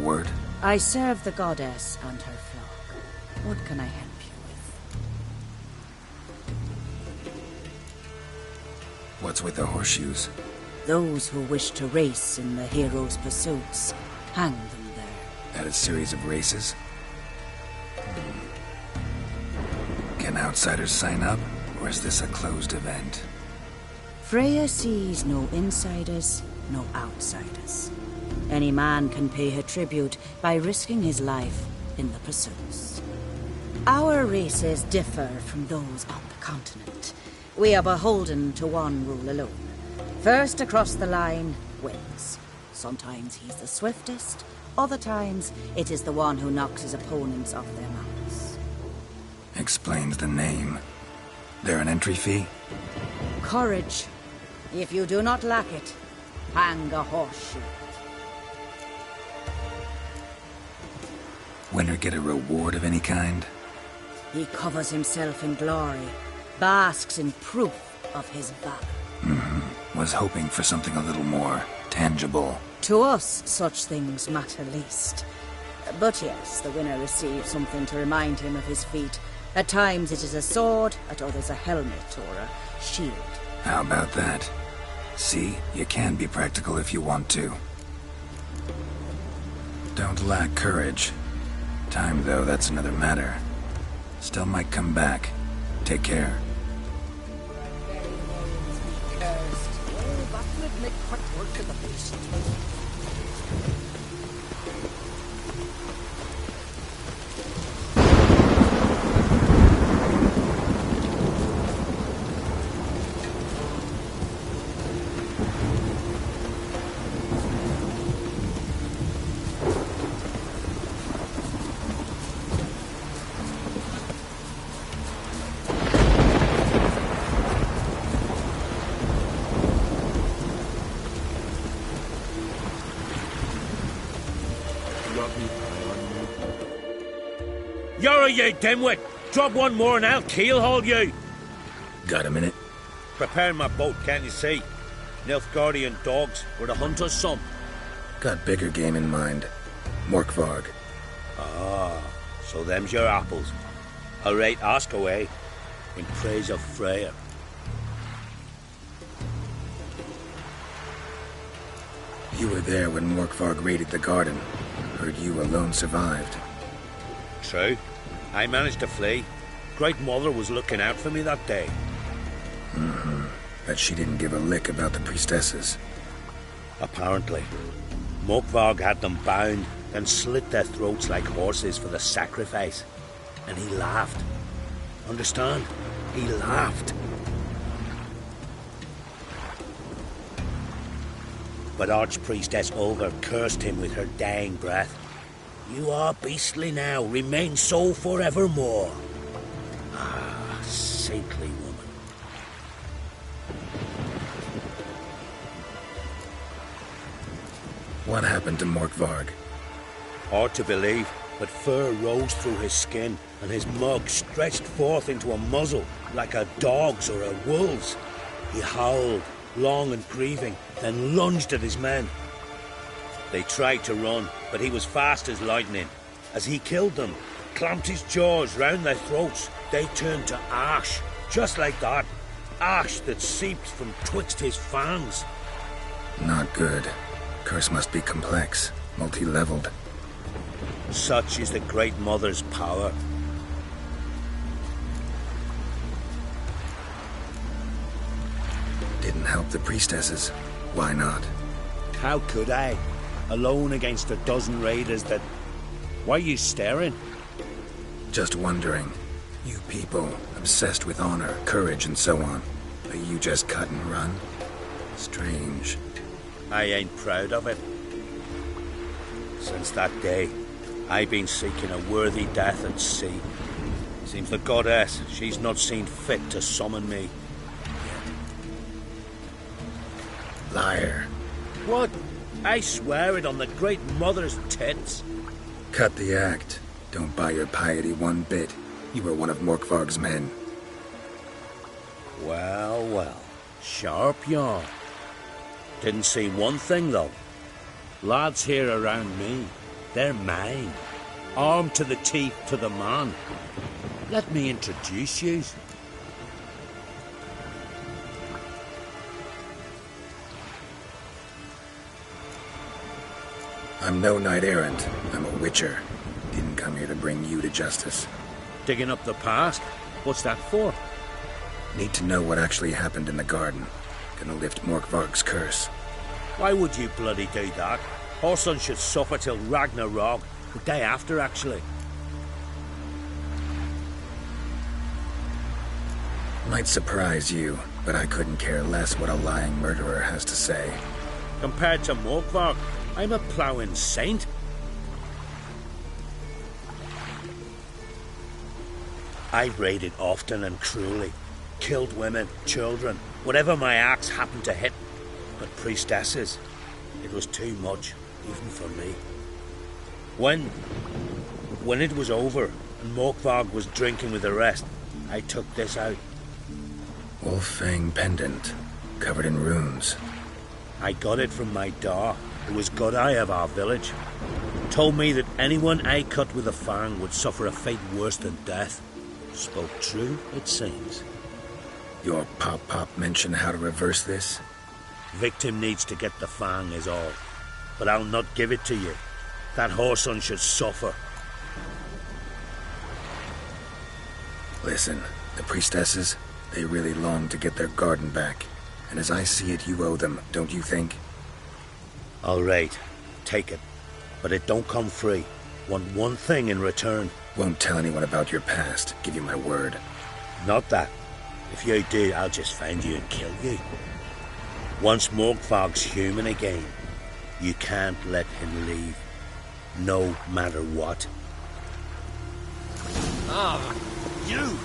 word? I serve the goddess and her flock. What can I help you with? What's with the horseshoes? Those who wish to race in the hero's pursuits, hang them there. At a series of races? Can outsiders sign up, or is this a closed event? Freya sees no insiders, no outsiders. Any man can pay her tribute by risking his life in the pursuits. Our races differ from those on the continent. We are beholden to one rule alone. First across the line wins. Sometimes he's the swiftest, other times it is the one who knocks his opponents off their mounts. Explains the name. There an entry fee? Courage. If you do not lack it, hang a horseshoe. Winner get a reward of any kind? He covers himself in glory, basks in proof of his valor. Was hoping for something a little more tangible. To us, such things matter least. But yes, the winner receives something to remind him of his feat. At times it is a sword, at others a helmet or a shield. How about that? See, you can be practical if you want to. Don't lack courage. Time, though, that's another matter. Still might come back. Take care. You're you dimwit! Drop one more and I'll keelhaul you! Got a minute? Preparing my boat, can't you see? Nilfgaardian dogs were the hunter's son. Got bigger game in mind. Morkvarg. Ah, so them's your apples. Alright, ask away. In praise of Freya. You were there when Morkvarg raided the garden. Heard you alone survived. True. I managed to flee. Great Mother was looking out for me that day. Bet she didn't give a lick about the priestesses. Apparently. Morkvarg had them bound, then slit their throats like horses for the sacrifice. And he laughed. Understand? He laughed. But Archpriestess Olga cursed him with her dying breath. You are beastly now, remain so forevermore. Ah, saintly woman. What happened to Morkvarg? Hard to believe, but fur rose through his skin, and his mug stretched forth into a muzzle, like a dog's or a wolf's. He howled, long and grieving, then lunged at his men. They tried to run, but he was fast as lightning. As he killed them, clamped his jaws round their throats, they turned to ash, just like that. Ash that seeped from twixt his fangs. Not good. Curse must be complex, multi-leveled. Such is the Great Mother's power. Didn't help the priestesses. Why not? How could I? Alone against a dozen raiders that... Why are you staring? Just wondering. You people, obsessed with honor, courage, and so on. Are you just cut and run? Strange. I ain't proud of it. Since that day, I've been seeking a worthy death at sea. Seems the goddess, she's not seen fit to summon me. Liar. What? I swear it on the Great Mother's tits. Cut the act. Don't buy your piety one bit. You were one of Morkvarg's men. Well, well. Sharp yarn. Didn't see one thing, though. Lads here around me, They're mine. Armed to the teeth to the man. Let me introduce you. I'm no knight errant. I'm a witcher. Didn't come here to bring you to justice. Digging up the past? What's that for? Need to know what actually happened in the garden. Gonna lift Morkvarg's curse. Why would you bloody do that? Horson should suffer till Ragnarok. The day after, actually. Might surprise you, but I couldn't care less what a lying murderer has to say. Compared to Morkvarg, I'm a ploughing saint. I've raided often and cruelly. Killed women, children, whatever my axe happened to hit. But priestesses, it was too much, even for me. When it was over, and Morkvarg was drinking with the rest, I took this out. Wolf-fang pendant, covered in runes. I got it from my da, who was godeye of our village. Told me that anyone I cut with a fang would suffer a fate worse than death. Spoke true, it seems. Your pop-pop mention how to reverse this? Victim needs to get the fang is all. But I'll not give it to you. That Horson should suffer. Listen, the priestesses, they really long to get their garden back. And as I see it, you owe them, don't you think? All right, take it. But it don't come free. Want one thing in return. Won't tell anyone about your past, give you my word. Not that. If you do, I'll just find you and kill you. Once Morkvarg's human again, you can't let him leave. No matter what. Ah, you!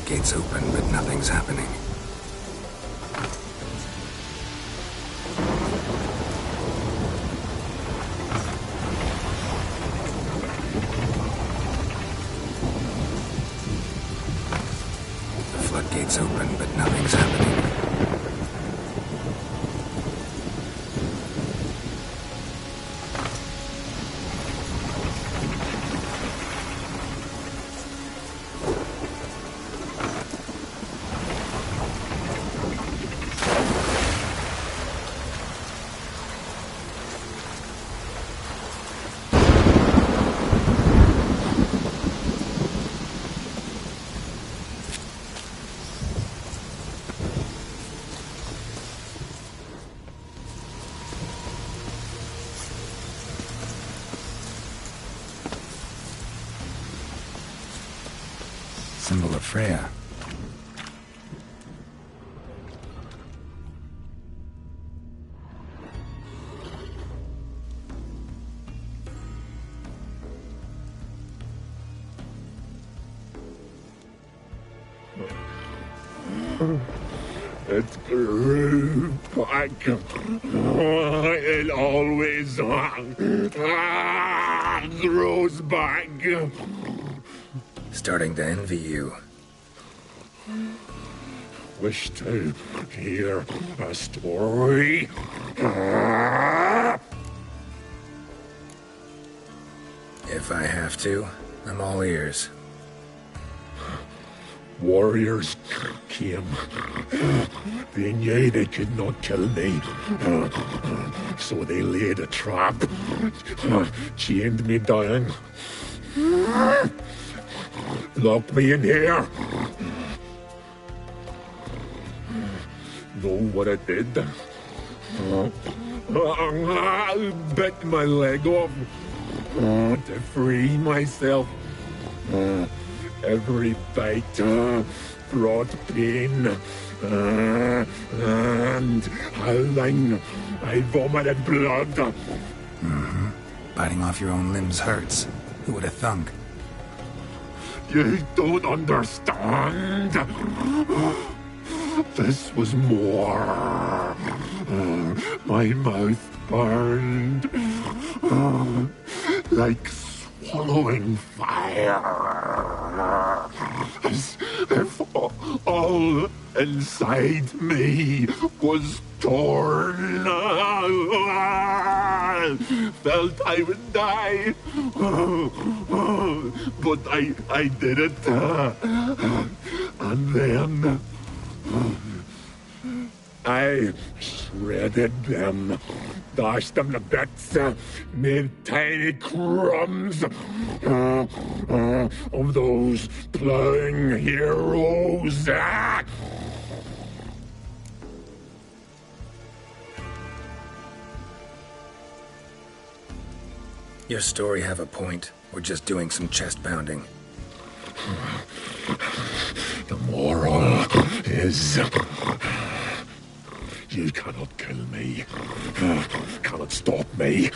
Gates open, but nothing's happening. The floodgates open, but nothing's happening. Symbol of Freya. It grew back. It always grows back. Starting to envy you. Wish to hear a story. If I have to, I'm all ears. Warriors came. They knew they could not kill me. So they laid a trap. Chained me down. Locked me in here. Know what I did? I bit my leg off to free myself. Every bite brought pain and howling. I vomited blood. Mm-hmm. Biting off your own limbs hurts. Who would have thunk? You don't understand. This was more. My mouth burned like swallowing fire. As if all inside me was torn. Felt I would die. But I did it. And then I shredded them, dashed them to bits, made tiny crumbs of those plowing heroes. Your story have a point. We're just doing some chest pounding. The moral is... You cannot kill me. Cannot stop me.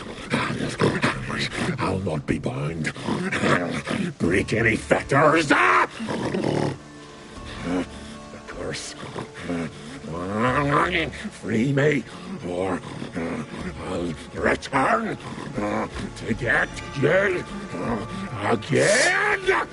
I'll not be bound. Break any fetters. The curse. Free me, or I'll return to get you again.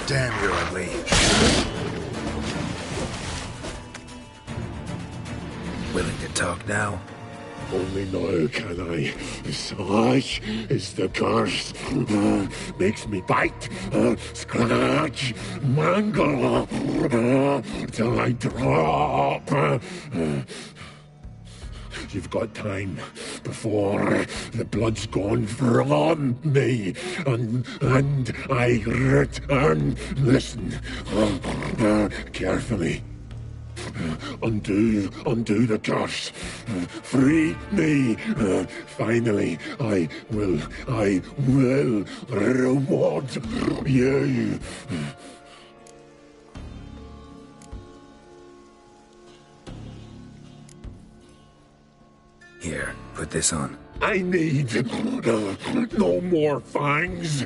Damn, you're ugly. Willing to talk now? Only now can I. Such is the curse. Makes me bite, scratch, mangle, till I drop. You've got time before the blood's gone from me, and I return. Listen, carefully. Undo the curse. Free me. Finally, I will reward you. Here, put this on. I need no more fangs.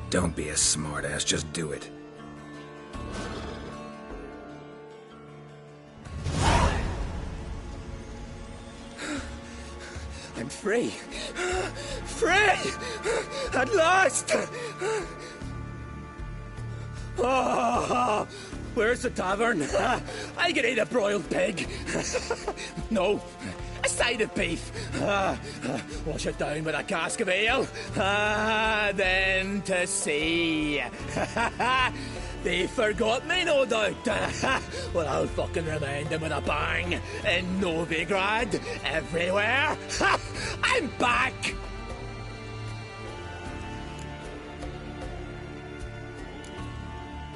Don't be a smartass, just do it. I'm free. Free! At last! Oh, where's the tavern? I can eat a broiled pig. No, a side of beef. Wash it down with a cask of ale. Then to sea. They forgot me, no doubt. Well, I'll fucking remind them with a bang. In Novigrad, everywhere. I'm back!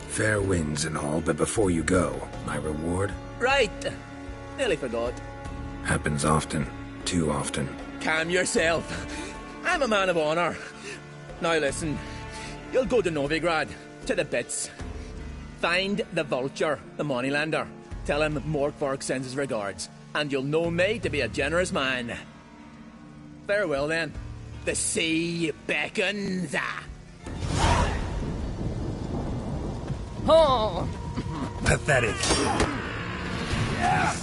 Fair winds and all, but before you go, my reward? Right. Nearly forgot. Happens often. Too often. Calm yourself. I'm a man of honor. Now listen. You'll go to Novigrad. To the bits. Find the vulture, the moneylender. Tell him Morkvarg sends his regards. And you'll know me to be a generous man. Farewell then. The sea beckons. Oh! Pathetic. Yeah.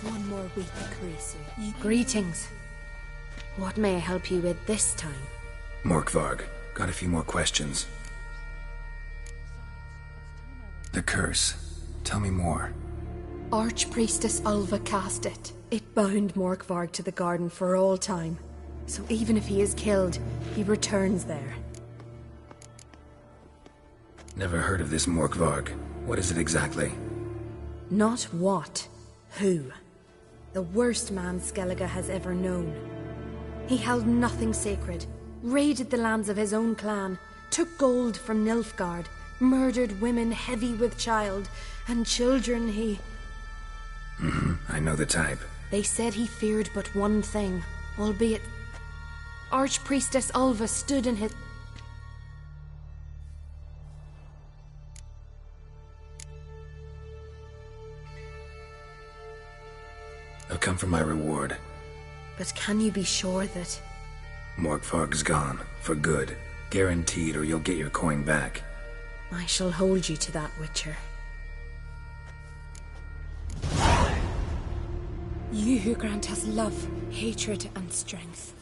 One more week, Creasy. Greetings. What may I help you with this time? Morkvarg, got a few more questions. The curse. Tell me more. Archpriestess Ulva cast it. It bound Morkvarg to the garden for all time. So even if he is killed, he returns there. Never heard of this Morkvarg. What is it exactly? Not what. Who? The worst man Skellige has ever known. He held nothing sacred, raided the lands of his own clan, took gold from Nilfgaard, murdered women heavy with child, and children he... I know the type. They said he feared but one thing, albeit... Archpriestess Ulva stood in his... I've come for my reward. But can you be sure that... Morkvarg's gone. For good. Guaranteed, or you'll get your coin back. I shall hold you to that, Witcher. You who grant us love, hatred, and strength.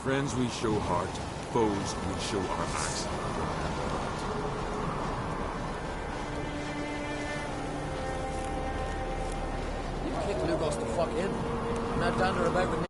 Friends we show heart, foes we show our axe. You kick Lugos the fuck in. I'm not down there about with